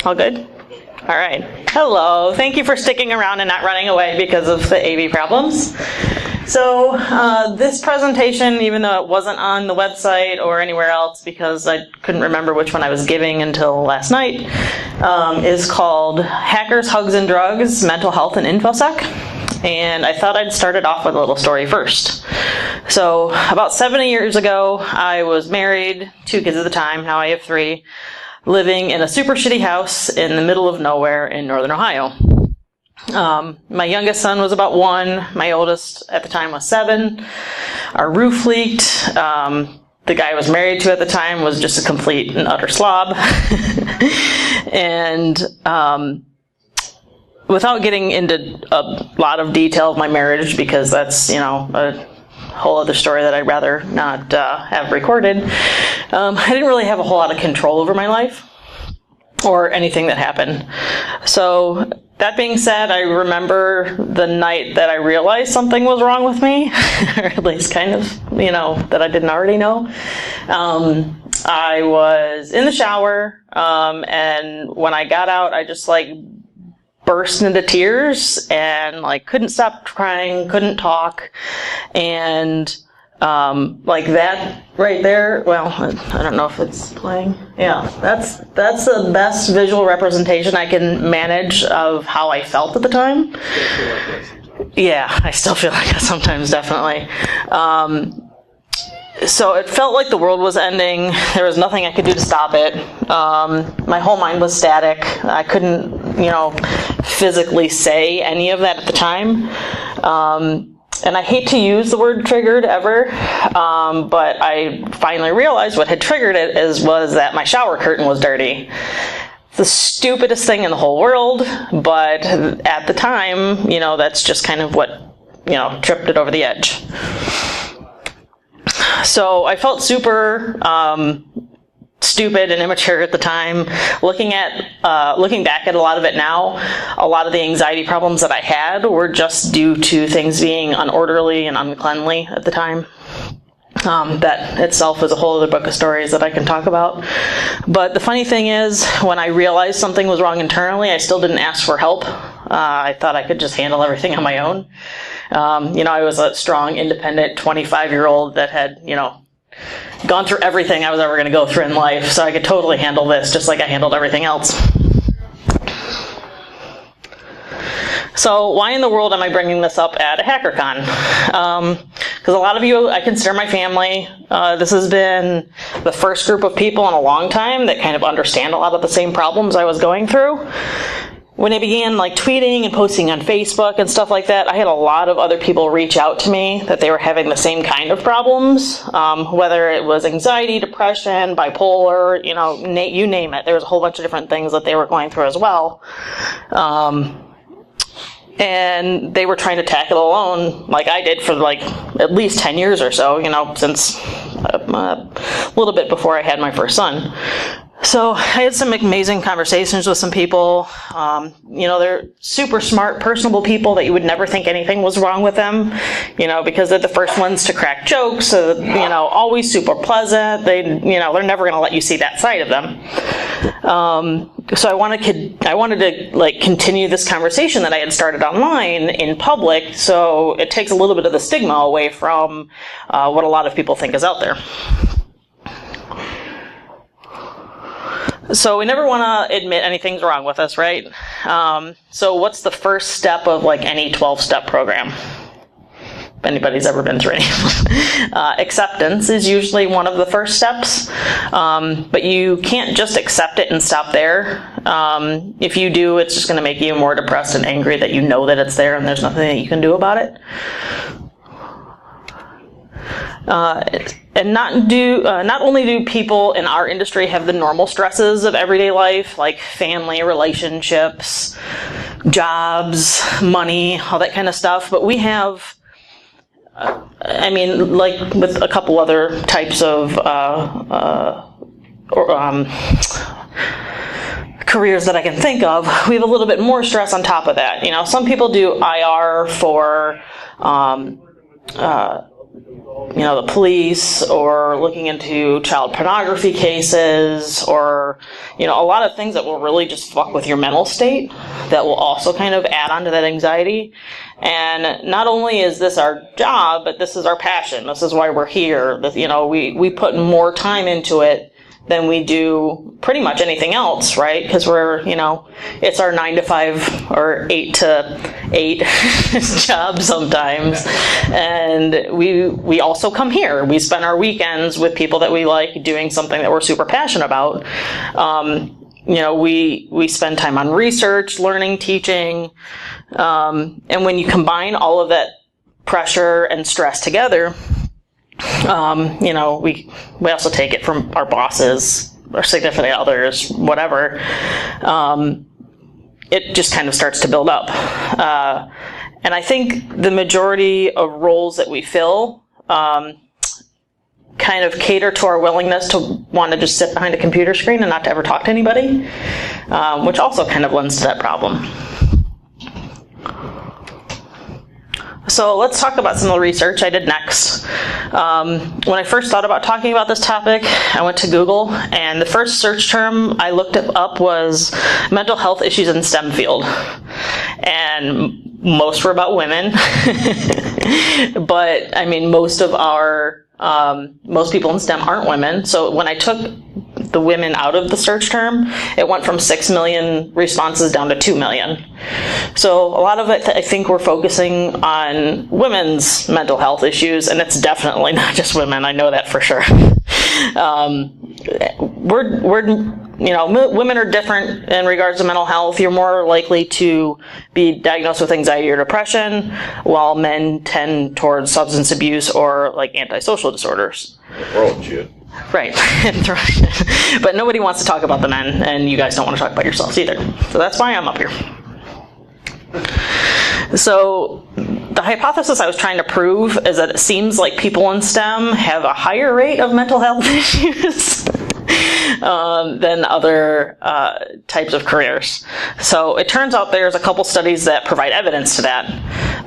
All good? All right. Hello. Thank you for sticking around and not running away because of the AV problems. So this presentation, even though it wasn't on the website or anywhere else because I couldn't remember which one I was giving until last night, is called Hackers, Hugs, and Drugs, Mental Health and InfoSec. And I thought I'd start it off with a little story first. So about 7 years ago, I was married, 2 kids at the time, now I have 3, living in a super shitty house in the middle of nowhere in northern Ohio. My youngest son was about 1. My oldest at the time was 7. Our roof leaked. The guy I was married to at the time was just a complete and utter slob. And without getting into a lot of detail of my marriage, because that's, a whole other story that I'd rather not have recorded, I didn't really have a whole lot of control over my life or anything that happened. So that being said, I remember the night that I realized something was wrong with me, or at least kind of, that I didn't already know. I was in the shower, and when I got out, I just burst into tears and couldn't stop crying, couldn't talk, and that right there, well, I don't know if it's playing. Yeah, that's the best visual representation I can manage of how I felt at the time. Yeah, I still feel like that sometimes, definitely. So it felt like the world was ending. There was nothing I could do to stop it. My whole mind was static. I couldn't, physically say any of that at the time. And I hate to use the word triggered ever, but I finally realized what had triggered it was that my shower curtain was dirty. The stupidest thing in the whole world, but at the time, that's just kind of what, tripped it over the edge. So I felt super stupid and immature at the time. Looking back at a lot of it now, a lot of the anxiety problems that I had were just due to things being unorderly and uncleanly at the time. That itself is a whole other book of stories that I can talk about. But the funny thing is, when I realized something was wrong internally, I still didn't ask for help. I thought I could just handle everything on my own. I was a strong, independent 25-year-old that had, gone through everything I was ever going to go through in life, so I could totally handle this just like I handled everything else. So why in the world am I bringing this up at a HackerCon? Because a lot of you, I consider my family. This has been the first group of people in a long time that kind of understand a lot of the same problems I was going through. When I began tweeting and posting on Facebook and stuff like that, I had a lot of other people reach out to me that they were having the same kind of problems, whether it was anxiety, depression, bipolar, you name it. There was a whole bunch of different things that they were going through as well. And they were trying to tackle it alone like I did for at least 10 years or so, since a little bit before I had my first son. So I had some amazing conversations with some people. They're super smart, personable people that you would never think anything was wrong with them, because they're the first ones to crack jokes, so, always super pleasant. They're never going to let you see that side of them. So I wanted to continue this conversation that I had started online in public, so it takes a little bit of the stigma away from what a lot of people think is out there. So we never want to admit anything's wrong with us, right? So what's the first step of any 12-step program? If anybody's ever been through any. Acceptance is usually one of the first steps, but you can't just accept it and stop there. If you do, it's just going to make you more depressed and angry that you know that it's there and there's nothing that you can do about it. And not only do people in our industry have the normal stresses of everyday life, like family, relationships, jobs, money, all that kind of stuff, but we have, with a couple other types of careers that I can think of, we have a little bit more stress on top of that. Some people do IR for about, the police, or looking into child pornography cases, or, a lot of things that will really just fuck with your mental state, that will also kind of add on to that anxiety. And not only is this our job, but this is our passion. This is why we're here. We put more time into it than we do pretty much anything else, right? Because we're, it's our 9 to 5 or 8 to 8 job sometimes. And we also come here. We spend our weekends with people that we like, doing something that we're super passionate about. We spend time on research, learning, teaching. And when you combine all of that pressure and stress together, we also take it from our bosses, our significant others, whatever. It just kind of starts to build up. And I think the majority of roles that we fill kind of cater to our willingness to want to just sit behind a computer screen and not to ever talk to anybody, which also kind of lends to that problem. So let's talk about some of the research I did next. When I first thought about talking about this topic, I went to Google, and the first search term I looked up was mental health issues in STEM field. And most were about women. But, most people in STEM aren't women. So when I took the women out of the search term, it went from 6 million responses down to 2 million. So a lot of it, I think we're focusing on women's mental health issues, and it's definitely not just women. I know that for sure. Women are different in regards to mental health. You're more likely to be diagnosed with anxiety or depression, while men tend towards substance abuse or like antisocial disorders. World shit. Right. But nobody wants to talk about the men, and you guys don't want to talk about yourselves either. So that's why I'm up here. So the hypothesis I was trying to prove is that it seems like people in STEM have a higher rate of mental health issues than other types of careers. So it turns out there's a couple studies that provide evidence to that.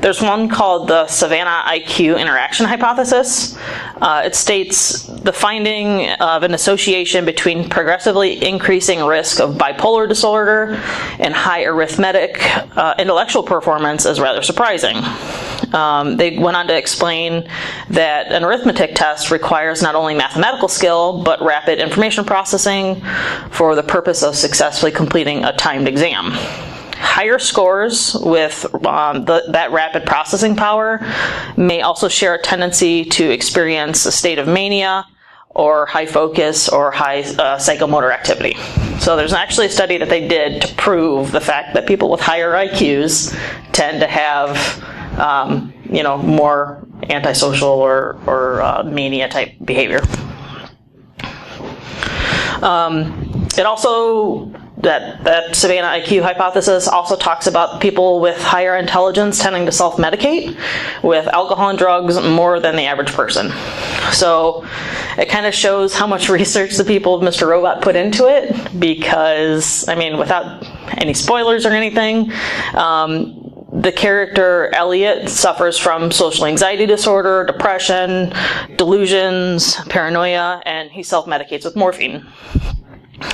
There's one called the Savannah IQ interaction hypothesis. It states the finding of an association between progressively increasing risk of bipolar disorder and high arithmetic intellectual performance is rather surprising. They went on to explain that an arithmetic test requires not only mathematical skill, but rapid information processing for the purpose of successfully completing a timed exam. Higher scores with that rapid processing power may also share a tendency to experience a state of mania or high focus or high psychomotor activity. So there's actually a study that they did to prove the fact that people with higher IQs tend to have more antisocial or mania type behavior. It also, that Savannah IQ hypothesis also talks about people with higher intelligence tending to self-medicate with alcohol and drugs more than the average person. So it kind of shows how much research the people of Mr. Robot put into it, because, without any spoilers or anything, the character Elliot suffers from social anxiety disorder, depression, delusions, paranoia, and he self-medicates with morphine.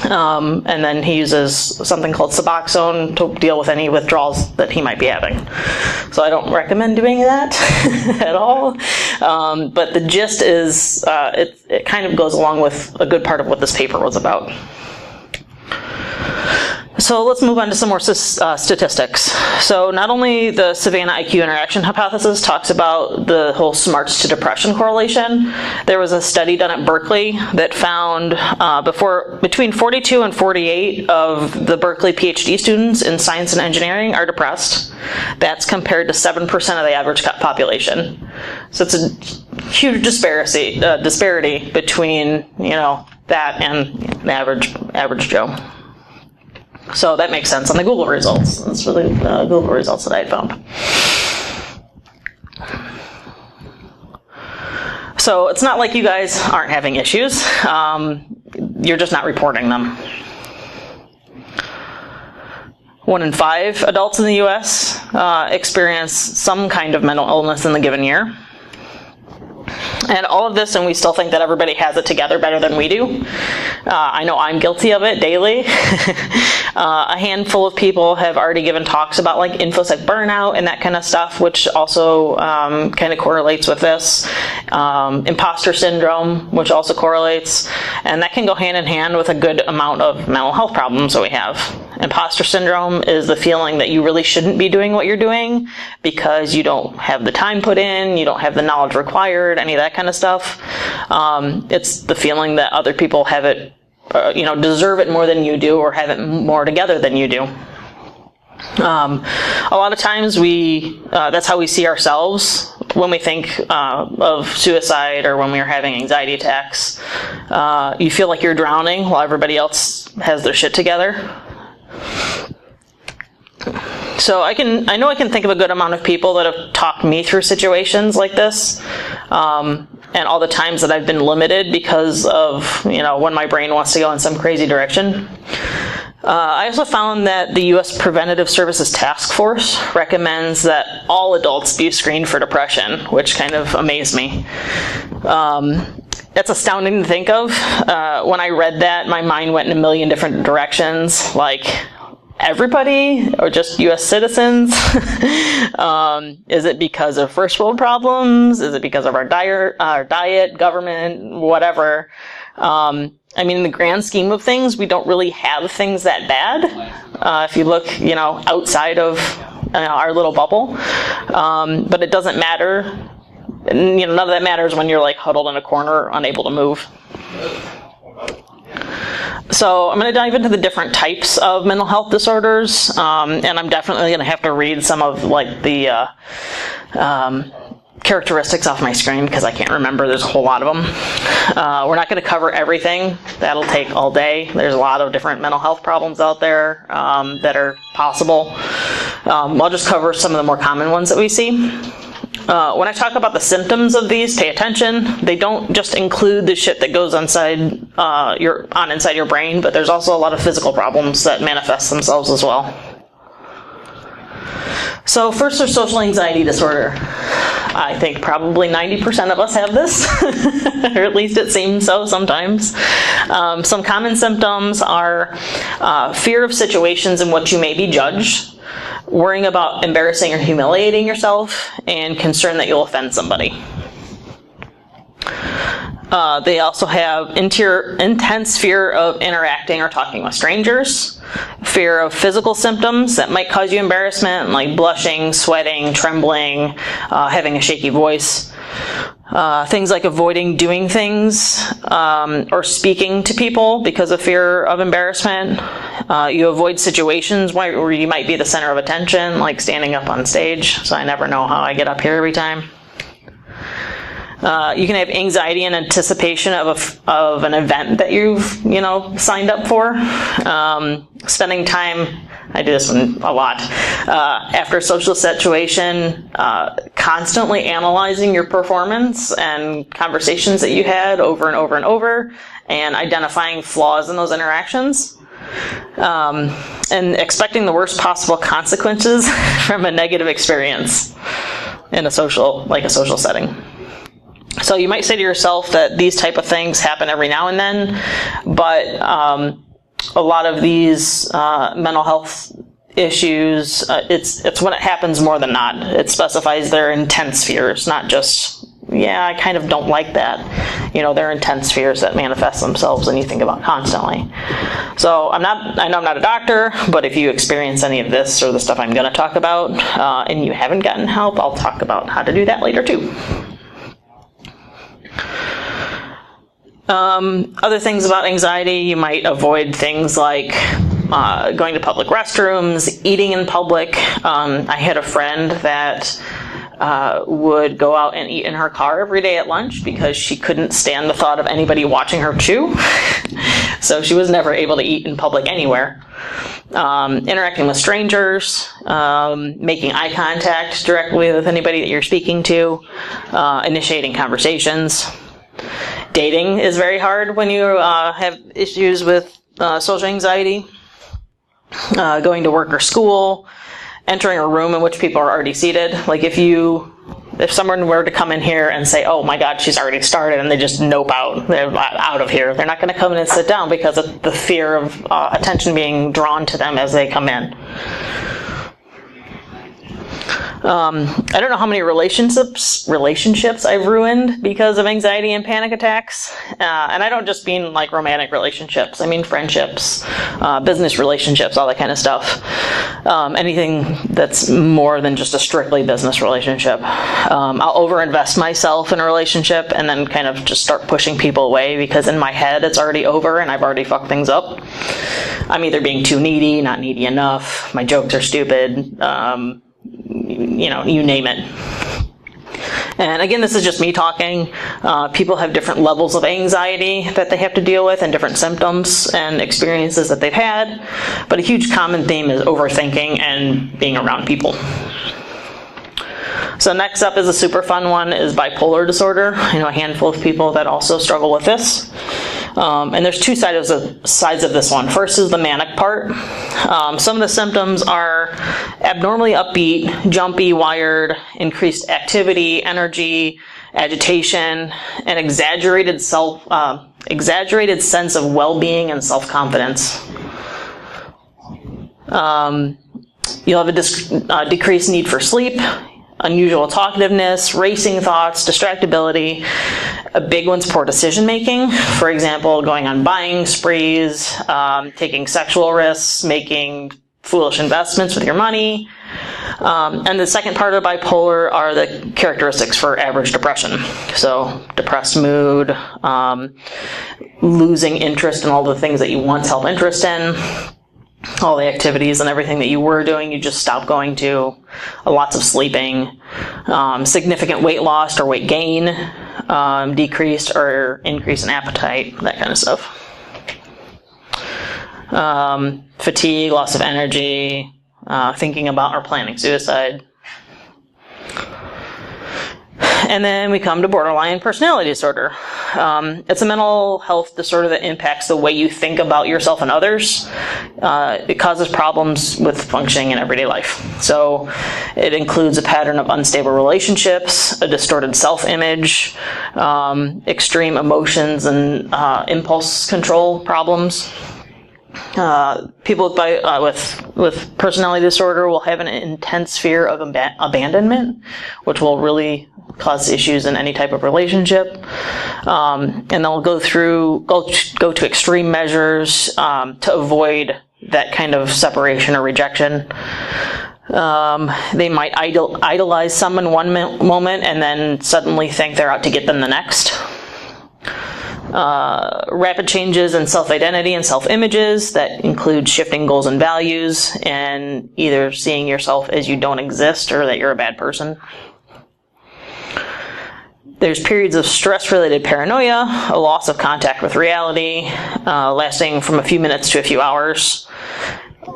And then he uses something called Suboxone to deal with any withdrawals that he might be having. So I don't recommend doing that at all. But the gist is, it kind of goes along with a good part of what this paper was about. So let's move on to some more statistics. So not only the Savannah IQ interaction hypothesis talks about the whole smarts to depression correlation, there was a study done at Berkeley that found between 42 and 48 of the Berkeley PhD students in science and engineering are depressed. That's compared to 7% of the average population. So it's a huge disparity between that and the average Joe. So that makes sense on the Google results. That's really the Google results that I had found. So it's not like you guys aren't having issues. You're just not reporting them. 1 in 5 adults in the U.S. Experience some kind of mental illness in the given year. And all of this, and we still think that everybody has it together better than we do. I know I'm guilty of it daily. A handful of people have already given talks about like infosec burnout and that kind of stuff, which also kind of correlates with this. Imposter syndrome, which also correlates. And that can go hand in hand with a good amount of mental health problems that we have. Imposter syndrome is the feeling that you really shouldn't be doing what you're doing because you don't have the time put in, you don't have the knowledge required, any of that kind of stuff. It's the feeling that other people have it, deserve it more than you do, or have it more together than you do. A lot of times that's how we see ourselves when we think of suicide or when we are having anxiety attacks. You feel like you're drowning while everybody else has their shit together. So I know I can think of a good amount of people that have talked me through situations like this, and all the times that I've been limited because of, when my brain wants to go in some crazy direction. I also found that the U.S. Preventative Services Task Force recommends that all adults be screened for depression, which kind of amazed me. That's astounding to think of. When I read that, my mind went in a million different directions, like, everybody or just U.S. citizens? Is it because of first world problems? Is it because of our diet, government, whatever? In the grand scheme of things, we don't really have things that bad. If you look, outside of our little bubble, but it doesn't matter. None of that matters when you're like huddled in a corner, unable to move. So I'm going to dive into the different types of mental health disorders, and I'm definitely going to have to read some of like the characteristics off my screen because I can't remember. There's a whole lot of them. We're not going to cover everything. That'll take all day. There's a lot of different mental health problems out there that are possible. I'll just cover some of the more common ones that we see. When I talk about the symptoms of these, pay attention. They don't just include the shit that goes inside your brain, but there's also a lot of physical problems that manifest themselves as well. So first, there's social anxiety disorder. I think probably 90% of us have this, or at least it seems so sometimes. Some common symptoms are fear of situations in which you may be judged, worrying about embarrassing or humiliating yourself, and concern that you'll offend somebody. They also have intense fear of interacting or talking with strangers, fear of physical symptoms that might cause you embarrassment, like blushing, sweating, trembling, having a shaky voice. Things like avoiding doing things or speaking to people because of fear of embarrassment. You avoid situations where you might be the center of attention, like standing up on stage, so I never know how I get up here every time. You can have anxiety in anticipation of an event that you've signed up for. Spending time, I do this one a lot, after a social situation, constantly analyzing your performance and conversations that you had over and over and over, and identifying flaws in those interactions, and expecting the worst possible consequences from a negative experience in a social setting. So you might say to yourself that these type of things happen every now and then, but a lot of these mental health issues, it's when it happens more than not. It specifies their intense fears, not just, I kind of don't like that. They're intense fears that manifest themselves and you think about constantly. So I know I'm not a doctor, but if you experience any of this or the stuff I'm going to talk about, and you haven't gotten help, I'll talk about how to do that later too. Other things about anxiety, you might avoid things like going to public restrooms, eating in public. I had a friend that would go out and eat in her car every day at lunch because she couldn't stand the thought of anybody watching her chew. So she was never able to eat in public anywhere. Interacting with strangers, making eye contact directly with anybody that you're speaking to, initiating conversations. Dating is very hard when you have issues with social anxiety. Going to work or school, entering a room in which people are already seated. Like if you if someone were to come in here and say, oh my God, she's already started, and they just nope out, they're out of here. They're not going to come in and sit down because of the fear of attention being drawn to them as they come in. I don't know how many relationships I've ruined because of anxiety and panic attacks. And I don't just mean like romantic relationships. I mean friendships, business relationships, all that kind of stuff. Anything that's more than just a strictly business relationship. I'll overinvest myself in a relationship and then kind of just start pushing people away because in my head it's already over and I've already fucked things up. I'm either being too needy, not needy enough, my jokes are stupid, you know, you name it. And again, this is just me talking. People have different levels of anxiety that they have to deal with and different symptoms and experiences that they've had. But a huge common theme is overthinking and being around people. So next up is a super fun one, is bipolar disorder. I know a handful of people that also struggle with this. And there's two sides of this one. First is the manic part. Some of the symptoms are abnormally upbeat, jumpy, wired, increased activity, energy, agitation, and exaggerated sense of well-being and self-confidence. You'll have a decreased need for sleep, unusual talkativeness, racing thoughts, distractibility. A big one's poor decision making. For example, going on buying sprees, taking sexual risks, making foolish investments with your money. And the second part of bipolar are the characteristics for average depression. So depressed mood, losing interest in all the things that you once held interest in, all the activities and everything that you were doing, you just stopped going to, lots of sleeping, significant weight loss or weight gain, decreased or increase in appetite, that kind of stuff. Fatigue, loss of energy, thinking about or planning suicide. And then we come to borderline personality disorder. It's a mental health disorder that impacts the way you think about yourself and others. It causes problems with functioning in everyday life. So it includes a pattern of unstable relationships, a distorted self-image, extreme emotions and impulse control problems. People with personality disorder will have an intense fear of abandonment, which will really cause issues in any type of relationship. And they'll go to extreme measures to avoid that kind of separation or rejection. They might idolize someone one moment and then suddenly think they're out to get them the next. Rapid changes in self-identity and self-images that include shifting goals and values and either seeing yourself as you don't exist or that you're a bad person. There's periods of stress-related paranoia, a loss of contact with reality, lasting from a few minutes to a few hours.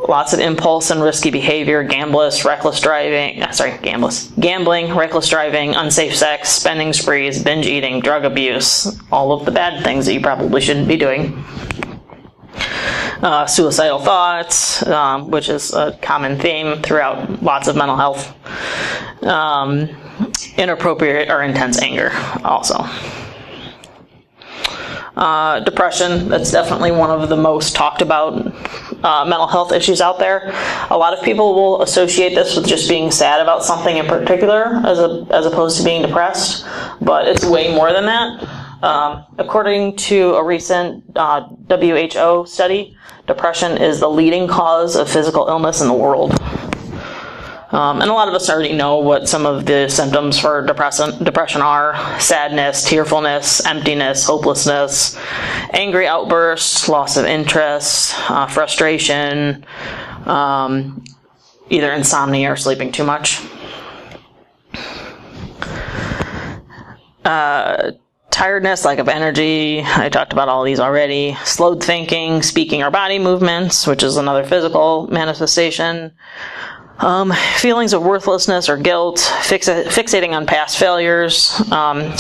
Lots of impulse and risky behavior, gambling, reckless driving, unsafe sex, spending sprees, binge eating, drug abuse, all of the bad things that you probably shouldn't be doing. Suicidal thoughts, which is a common theme throughout lots of mental health. Inappropriate or intense anger also. Depression, that's definitely one of the most talked about mental health issues out there. A lot of people will associate this with just being sad about something in particular as opposed to being depressed, but it's way more than that. According to a recent WHO study, depression is the leading cause of physical illness in the world. And a lot of us already know what some of the symptoms for depression are: sadness, tearfulness, emptiness, hopelessness, angry outbursts, loss of interest, frustration, either insomnia or sleeping too much. Tiredness, lack of energy, I talked about all these already. Slowed thinking, speaking or body movements, which is another physical manifestation. Feelings of worthlessness or guilt, fixating on past failures.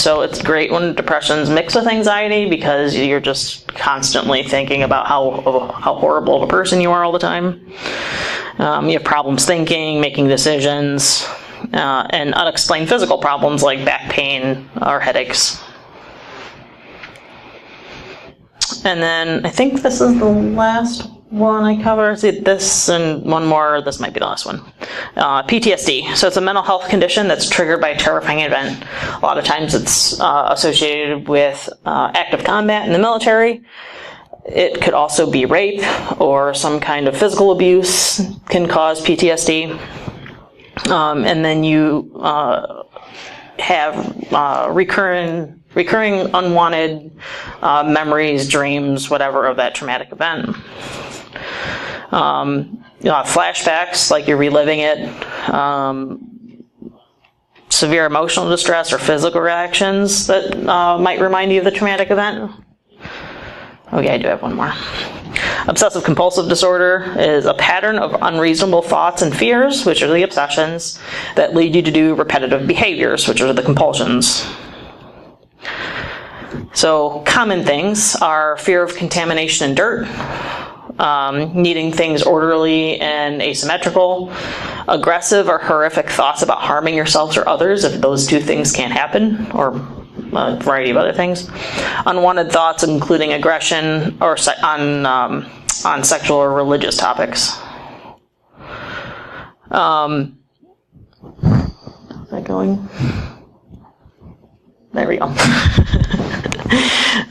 So it's great when depression's mixed with anxiety because you're just constantly thinking about how horrible of a person you are all the time. You have problems thinking, making decisions, and unexplained physical problems like back pain or headaches. And then I think this is the last one I cover. See, this and one more, this might be the last one. PTSD. So it's a mental health condition that's triggered by a terrifying event. A lot of times it's associated with active combat in the military. It could also be rape or some kind of physical abuse can cause PTSD. And then you have recurring unwanted memories, dreams, whatever of that traumatic event. Flashbacks, like you're reliving it. Severe emotional distress or physical reactions that might remind you of the traumatic event. Okay, I do have one more. Obsessive compulsive disorder is a pattern of unreasonable thoughts and fears, which are the obsessions, that lead you to do repetitive behaviors, which are the compulsions. So common things are fear of contamination and dirt, needing things orderly and asymmetrical, aggressive or horrific thoughts about harming yourselves or others if those two things can't happen, or a variety of other things. Unwanted thoughts, including aggression or on sexual or religious topics. Is that going? There we go.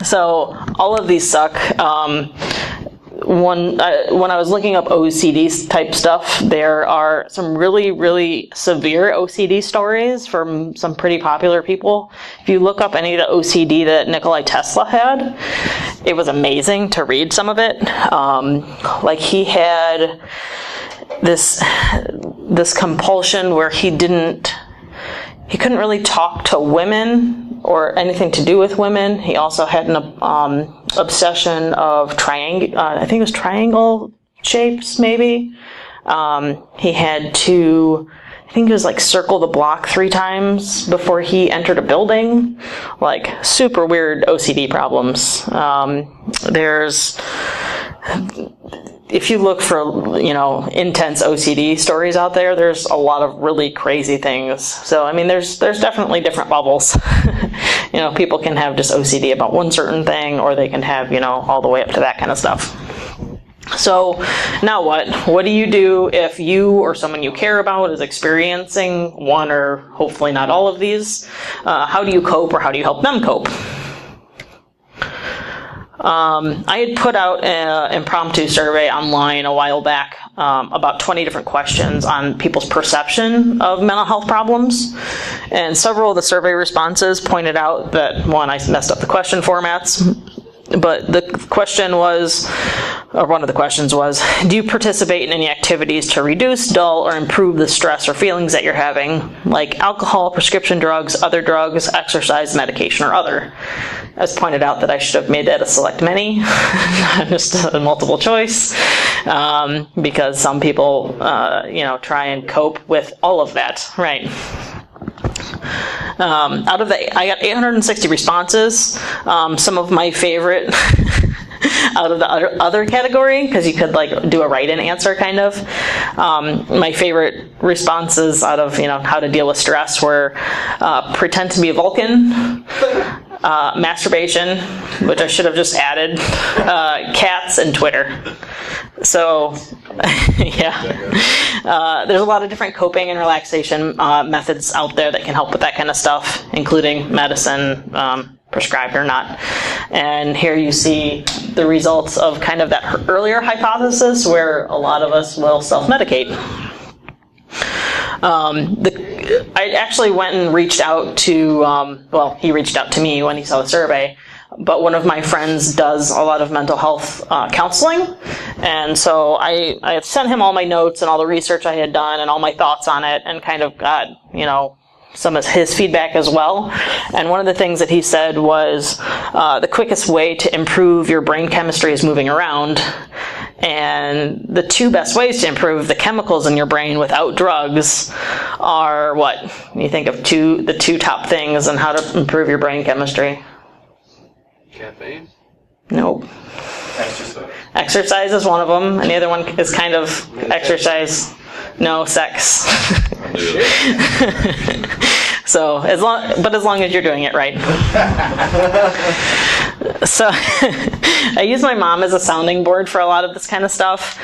So all of these suck. When I was looking up OCD type stuff, there are some really, really severe OCD stories from some pretty popular people. If you look up any of the OCD that Nikola Tesla had, it was amazing to read some of it. Like he had this compulsion where he couldn't really talk to women or anything to do with women. He also had an obsession of I think it was triangle shapes, maybe. He had to, I think it was like circle the block 3 times before he entered a building. Like super weird OCD problems. If you look for, intense OCD stories out there, there's a lot of really crazy things. So, I mean, there's definitely different levels. People can have just OCD about one certain thing, or they can have, all the way up to that kind of stuff. So, now what? What do you do if you or someone you care about is experiencing one or hopefully not all of these? How do you cope, or how do you help them cope? I had put out an impromptu survey online a while back about 20 different questions on people's perception of mental health problems. And several of the survey responses pointed out that, one, I messed up the question formats. But the question was, or one of the questions was, do you participate in any activities to reduce, dull, or improve the stress or feelings that you're having, like alcohol, prescription drugs, other drugs, exercise, medication, or other? As pointed out that I should have made that a select many, not just a multiple choice, because some people, try and cope with all of that, right? I got 860 responses. Some of my favorite out of the other category, because you could do a write-in answer kind of. My favorite responses out of how to deal with stress were pretend to be a Vulcan, masturbation, which I should have just added, cats, and Twitter. So, yeah. There's a lot of different coping and relaxation methods out there that can help with that kind of stuff, including medicine, prescribed or not. And here you see the results of kind of that earlier hypothesis where a lot of us will self-medicate. I actually went and reached out to, he reached out to me when he saw the survey, but one of my friends does a lot of mental health counseling, and so I had sent him all my notes and all the research I had done and all my thoughts on it, and kind of got, some of his feedback as well. And one of the things that he said was the quickest way to improve your brain chemistry is moving around. And the 2 best ways to improve the chemicals in your brain without drugs are what? You think of the 2 top things on how to improve your brain chemistry. Caffeine? Nope. Exercise. Exercise is one of them, and the other one is kind of exercise No sex. So as long as you're doing it right. So I use my mom as a sounding board for a lot of this kind of stuff,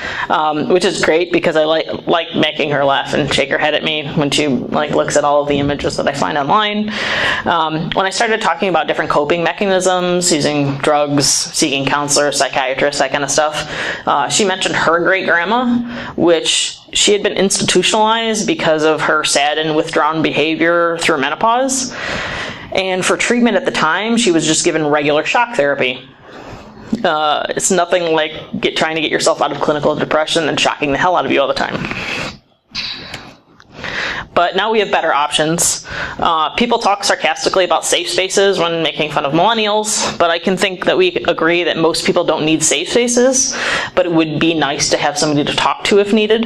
which is great because I like making her laugh and shake her head at me when she looks at all of the images that I find online. When I started talking about different coping mechanisms, using drugs, seeking counselors, psychiatrists, that kind of stuff, she mentioned her great-grandma, which she had been institutionalized because of her sad and withdrawn behavior through menopause. And for treatment at the time, she was just given regular shock therapy. It's nothing like trying to get yourself out of clinical depression and shocking the hell out of you all the time. But now we have better options. People talk sarcastically about safe spaces when making fun of millennials, but I can think that we agree that most people don't need safe spaces, but it would be nice to have somebody to talk to if needed.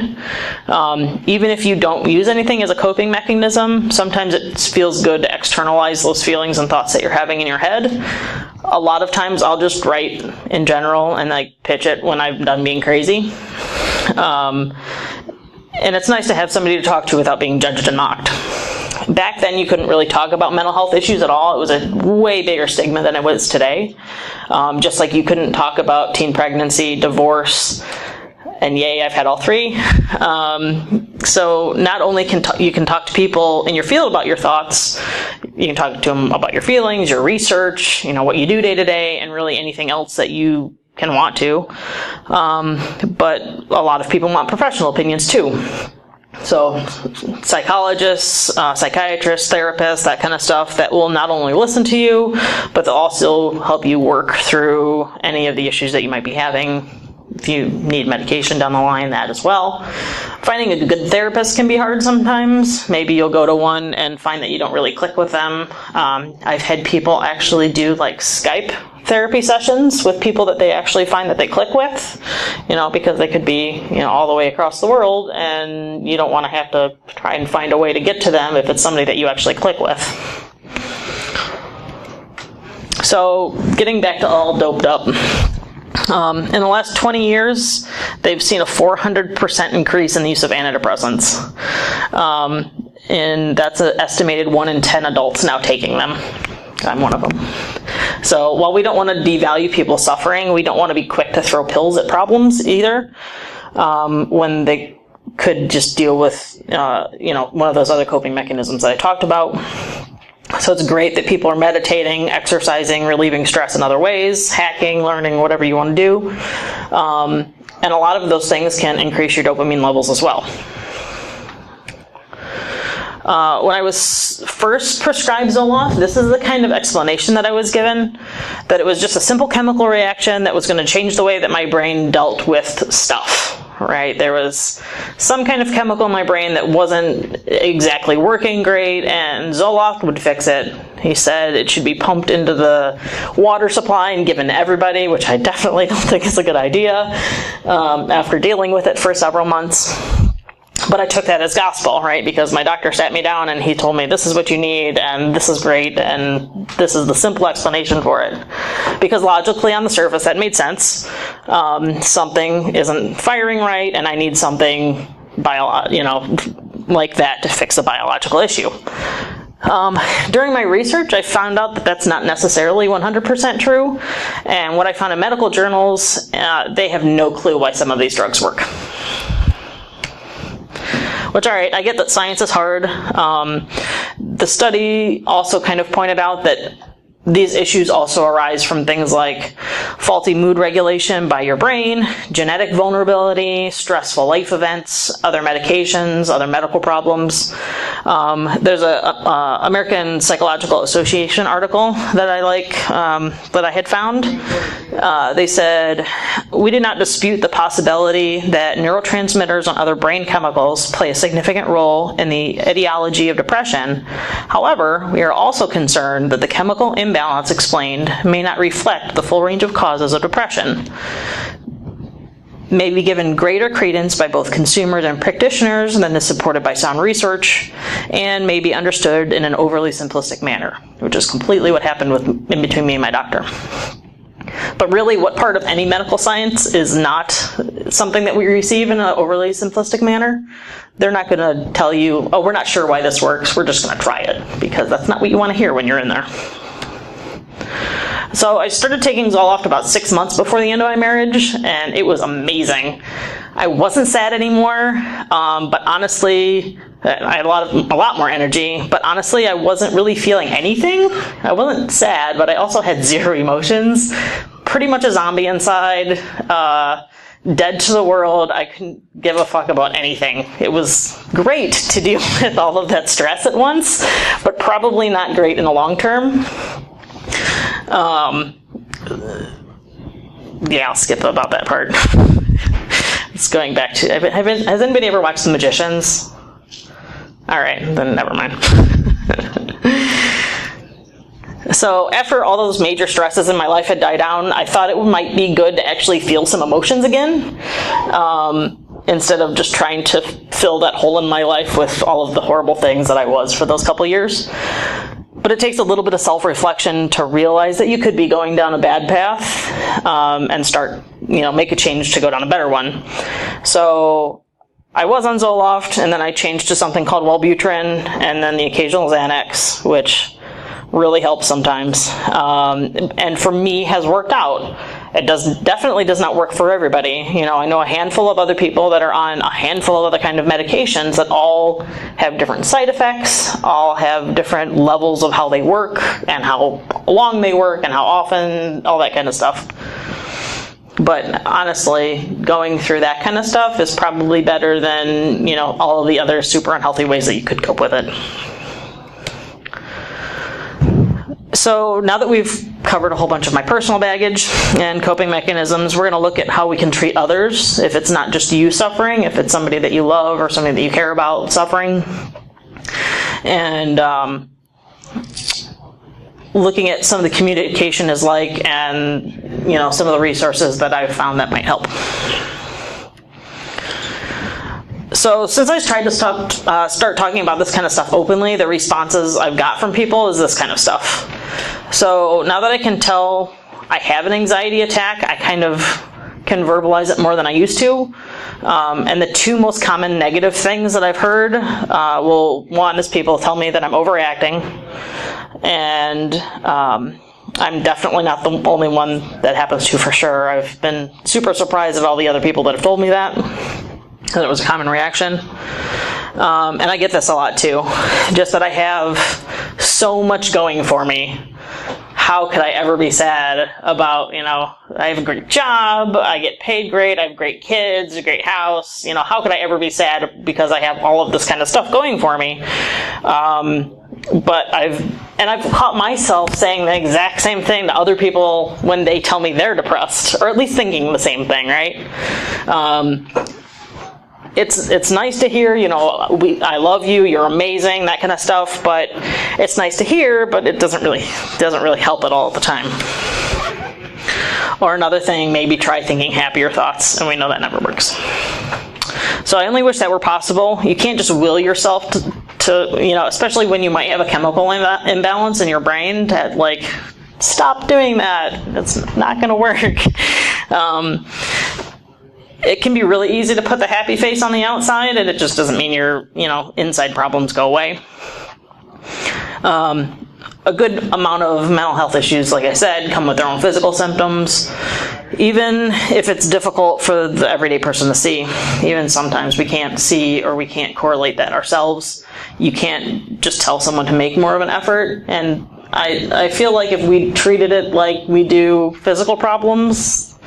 Even if you don't use anything as a coping mechanism, sometimes it feels good to externalize those feelings and thoughts that you're having in your head. A lot of times I'll just write in general and pitch it when I'm done being crazy. And it's nice to have somebody to talk to without being judged and mocked. Back then, you couldn't really talk about mental health issues at all. It was a way bigger stigma than it was today. Just like you couldn't talk about teen pregnancy, divorce, and yay, I've had all three. So not only you can talk to people in your field about your thoughts, you can talk to them about your feelings, your research, what you do day to day, and really anything else that you can want to, but a lot of people want professional opinions too. So psychologists, psychiatrists, therapists, that kind of stuff that will not only listen to you, but they'll also help you work through any of the issues that you might be having. If you need medication down the line, that as well. Finding a good therapist can be hard sometimes. Maybe you'll go to one and find that you don't really click with them. I've had people actually do Skype therapy sessions with people that they actually find that they click with, because they could be, all the way across the world, and you don't want to have to try and find a way to get to them if it's somebody that you actually click with. So, getting back to all doped up. In the last 20 years, they've seen a 400% increase in the use of antidepressants. And that's an estimated 1 in 10 adults now taking them. I'm one of them. So while we don't want to devalue people's suffering, we don't want to be quick to throw pills at problems either, when they could just deal with, one of those other coping mechanisms that I talked about. So it's great that people are meditating, exercising, relieving stress in other ways, hacking, learning, whatever you want to do. And a lot of those things can increase your dopamine levels as well. When I was first prescribed Zoloft, this is the kind of explanation that I was given, that it was just a simple chemical reaction that was going to change the way that my brain dealt with stuff, right? There was some kind of chemical in my brain that wasn't exactly working great, and Zoloft would fix it. He said it should be pumped into the water supply and given to everybody, which I definitely don't think is a good idea after dealing with it for several months. But I took that as gospel, right? Because my doctor sat me down and he told me, this is what you need, and this is great, and this is the simple explanation for it. Because logically, on the surface, that made sense. Something isn't firing right, and I need something like that to fix a biological issue. During my research, I found out that that's not necessarily 100% true. And what I found in medical journals, they have no clue why some of these drugs work. Which, all right, I get that science is hard. The study also kind of pointed out that these issues also arise from things like faulty mood regulation by your brain, genetic vulnerability, stressful life events, other medications, other medical problems. There's a American Psychological Association article that I like, that I had found. They said, we do not dispute the possibility that neurotransmitters and other brain chemicals play a significant role in the etiology of depression. However, we are also concerned that the chemical imbalance explained may not reflect the full range of causes of depression, may be given greater credence by both consumers and practitioners than is supported by sound research, and may be understood in an overly simplistic manner, which is completely what happened in between me and my doctor. But really, what part of any medical science is not something that we receive in an overly simplistic manner? They're not going to tell you, oh, we're not sure why this works, we're just going to try it, because that's not what you want to hear when you're in there. So I started taking Zoloft about 6 months before the end of my marriage, and it was amazing. I wasn't sad anymore, but honestly, I had a lot more energy, but honestly, I wasn't really feeling anything. I wasn't sad, but I also had zero emotions. Pretty much a zombie inside, dead to the world. I couldn't give a fuck about anything. It was great to deal with all of that stress at once, but probably not great in the long term. Yeah, I'll skip about that part. It's going back to, has anybody ever watched The Magicians? Alright, then never mind. So after all those major stresses in my life had died down, I thought it might be good to actually feel some emotions again, instead of just trying to fill that hole in my life with all of the horrible things that I was for those couple years. But it takes a little bit of self-reflection to realize that you could be going down a bad path, and start, make a change to go down a better one. So I was on Zoloft, and then I changed to something called Wellbutrin, and then the occasional Xanax, which really helps sometimes, and for me has worked out. It definitely does not work for everybody. I know a handful of other people that are on a handful of other kind of medications that all have different side effects, all have different levels of how they work, and how long they work, and how often, all that kind of stuff. But honestly, going through that kind of stuff is probably better than, all of the other super unhealthy ways that you could cope with it. So now that we've covered a whole bunch of my personal baggage and coping mechanisms, we're going to look at how we can treat others if it's not just you suffering, if it's somebody that you love or somebody that you care about suffering. And looking at some of the communication is like, and some of the resources that I've found that might help. So since I tried to start talking about this kind of stuff openly, the responses I've got from people is this kind of stuff. So now that I can tell I have an anxiety attack, I kind of can verbalize it more than I used to. And the two most common negative things that I've heard, one is people tell me that I'm overreacting, and I'm definitely not the only one that happens to, for sure. I've been super surprised at all the other people that have told me that, because it was a common reaction. And I get this a lot too, just that I have so much going for me. How could I ever be sad about, I have a great job, I get paid great, I have great kids, a great house, how could I ever be sad because I have all of this kind of stuff going for me? But I've caught myself saying the exact same thing to other people when they tell me they're depressed, or at least thinking the same thing, right? It's nice to hear, I love you, you're amazing, that kind of stuff, but it's nice to hear, but it doesn't really help at all at the time. Or another thing, maybe try thinking happier thoughts, and we know that never works. So I only wish that were possible. You can't just will yourself to especially when you might have a chemical imbalance in your brain, to stop doing that. It's not going to work. It can be really easy to put the happy face on the outside, and it just doesn't mean your, inside problems go away. A good amount of mental health issues, like I said, come with their own physical symptoms, even if it's difficult for the everyday person to see. Even sometimes we can't see, or we can't correlate that ourselves. You can't just tell someone to make more of an effort, and I feel like if we treated it like we do physical problems,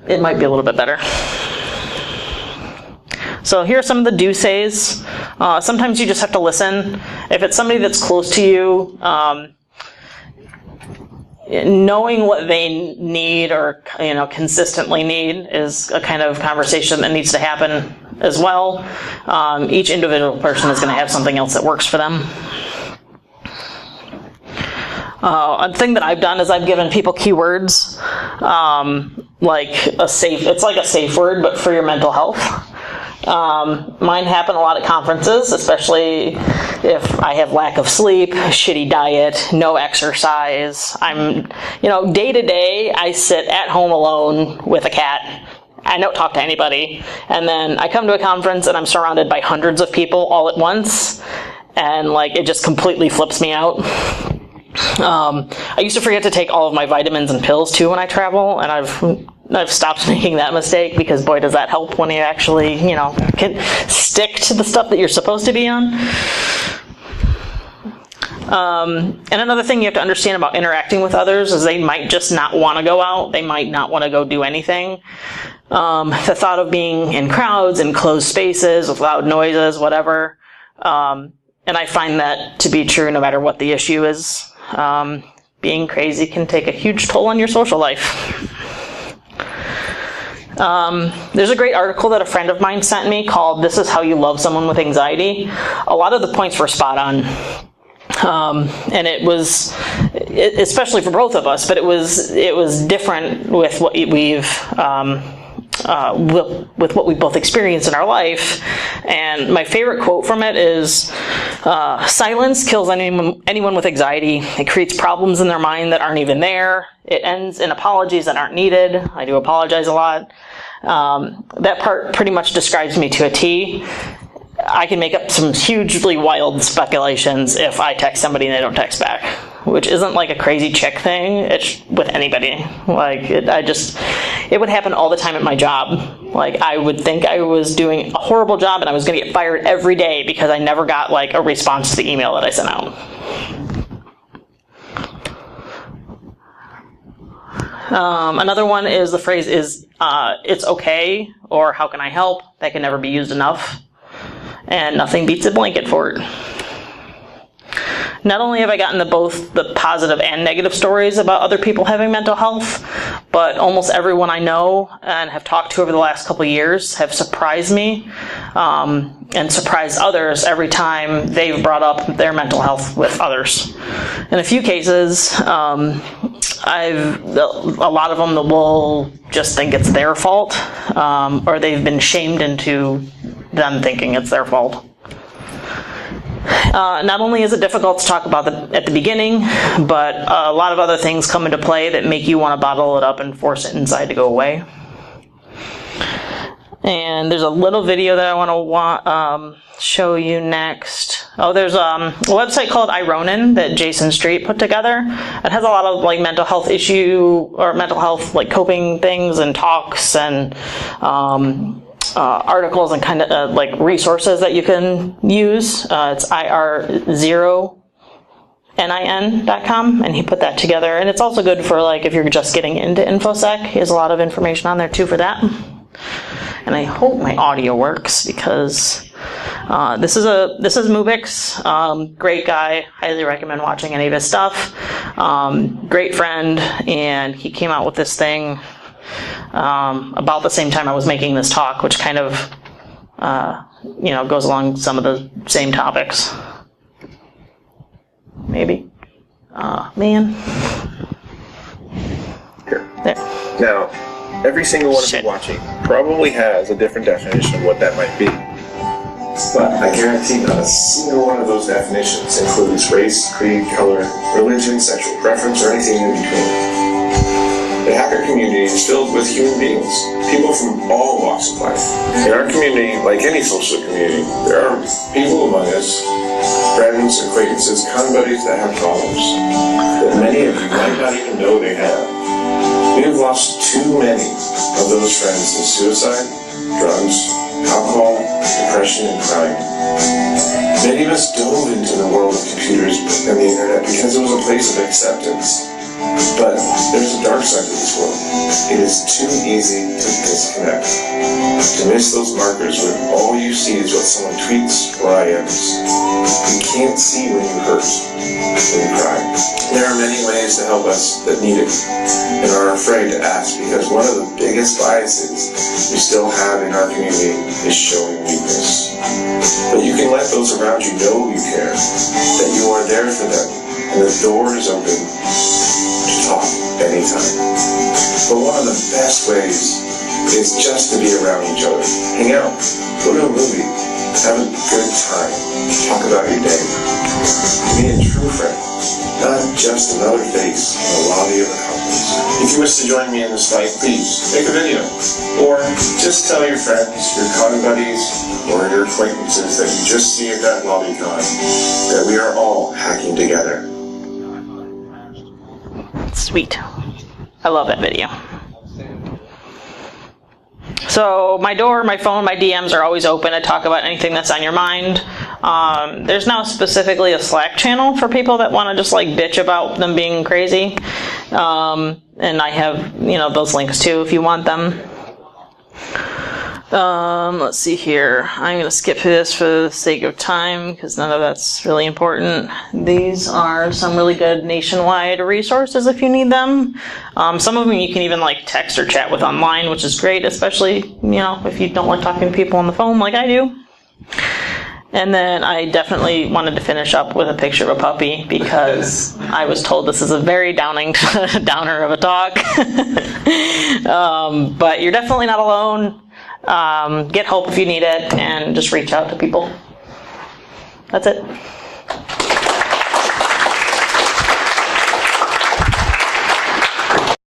it might be a little bit better. So here are some of the do-says. Sometimes you just have to listen. If it's somebody that's close to you, knowing what they need or consistently need is a kind of conversation that needs to happen as well. Each individual person is going to have something else that works for them. A thing that I've done is I've given people keywords, it's like a safe word, but for your mental health. Mine happen a lot at conferences, especially if I have lack of sleep, shitty diet, no exercise. Day to day, I sit at home alone with a cat. I don't talk to anybody. And then I come to a conference and I'm surrounded by hundreds of people all at once. And it just completely flips me out. I used to forget to take all of my vitamins and pills too when I travel, and I've stopped making that mistake, because boy, does that help when you actually, can stick to the stuff that you're supposed to be on. And another thing you have to understand about interacting with others is they might just not want to go out. They might not want to go do anything. The thought of being in crowds and closed spaces with loud noises, whatever. And I find that to be true no matter what the issue is. Being crazy can take a huge toll on your social life. There's a great article that a friend of mine sent me called "This is How You Love Someone with Anxiety." A lot of the points were spot on. And it was, especially for both of us, but it was different with what with what we both experienced in our life. And my favorite quote from it is, "Silence kills anyone with anxiety. It creates problems in their mind that aren't even there. It ends in apologies that aren't needed." I do apologize a lot. That part pretty much describes me to a T. I can make up some hugely wild speculations if I text somebody and they don't text back, which isn't a crazy chick thing. It's with anybody. It would happen all the time at my job. I would think I was doing a horrible job and I was going to get fired every day because I never got a response to the email that I sent out. Another one is the phrase is, "It's okay," or "How can I help?" That can never be used enough. And nothing beats a blanket for it. Not only have I gotten both the positive and negative stories about other people having mental health, but almost everyone I know and have talked to over the last couple of years have surprised me and surprised others every time they've brought up their mental health with others. In a few cases, a lot of them will just think it's their fault, or they've been shamed into them thinking it's their fault. Not only is it difficult to talk about at the beginning, but a lot of other things come into play that make you want to bottle it up and force it inside to go away. And there's a little video that I want to show you next. Oh, there's a website called iRonin that Jason Street put together. It has a lot of mental health mental health coping things and talks and articles and kind of resources that you can use. It's ir0nin.com, and he put that together. And it's also good for if you're just getting into InfoSec. He has a lot of information on there too for that. And I hope my audio works, because this is Mubix. Great guy. Highly recommend watching any of his stuff. Great friend, and he came out with this thing about the same time I was making this talk, which kind of goes along some of the same topics. Maybe. Man. Here. There. Now, every single one of you watching probably has a different definition of what that might be. But I guarantee not a single one of those definitions includes race, creed, color, religion, sexual preference, or anything in between. The hacker community is filled with human beings, people from all walks of life. In our community, like any social community, there are people among us, friends, acquaintances, con buddies that have problems that many of you might not even know they have. We have lost too many of those friends to suicide, drugs, alcohol, depression, and crime. Many of us dove into the world of computers and the internet because it was a place of acceptance. But there's a dark side to this world. It is too easy to disconnect, to miss those markers when all you see is what someone tweets or IMs. You can't see when you hurt, when you cry. There are many ways to help us that need it and are afraid to ask, because one of the biggest biases we still have in our community is showing weakness. But you can let those around you know you care, that you are there for them, and the door is open to talk anytime. But one of the best ways is just to be around each other. Hang out, go to a movie, have a good time, talk about your day. Be a true friend, not just another face in the lobby of a conference. If you wish to join me in this fight, please make a video. Or just tell your friends, your con buddies, or your acquaintances that you just see at that LobbyCon that we are all hacking together. Sweet. I love that video. So my door, my phone, my DMs are always open to talk about anything that's on your mind. There's now specifically a Slack channel for people that want to just like bitch about them being crazy. And I have, those links too if you want them. Let's see here. I'm going to skip through this for the sake of time because none of that's really important. These are some really good nationwide resources if you need them. Some of them you can even like text or chat with online, which is great, especially, if you don't like talking to people on the phone like I do. And then I definitely wanted to finish up with a picture of a puppy because I was told this is a very downer of a talk. But you're definitely not alone. Get help if you need it, and just reach out to people. That's it.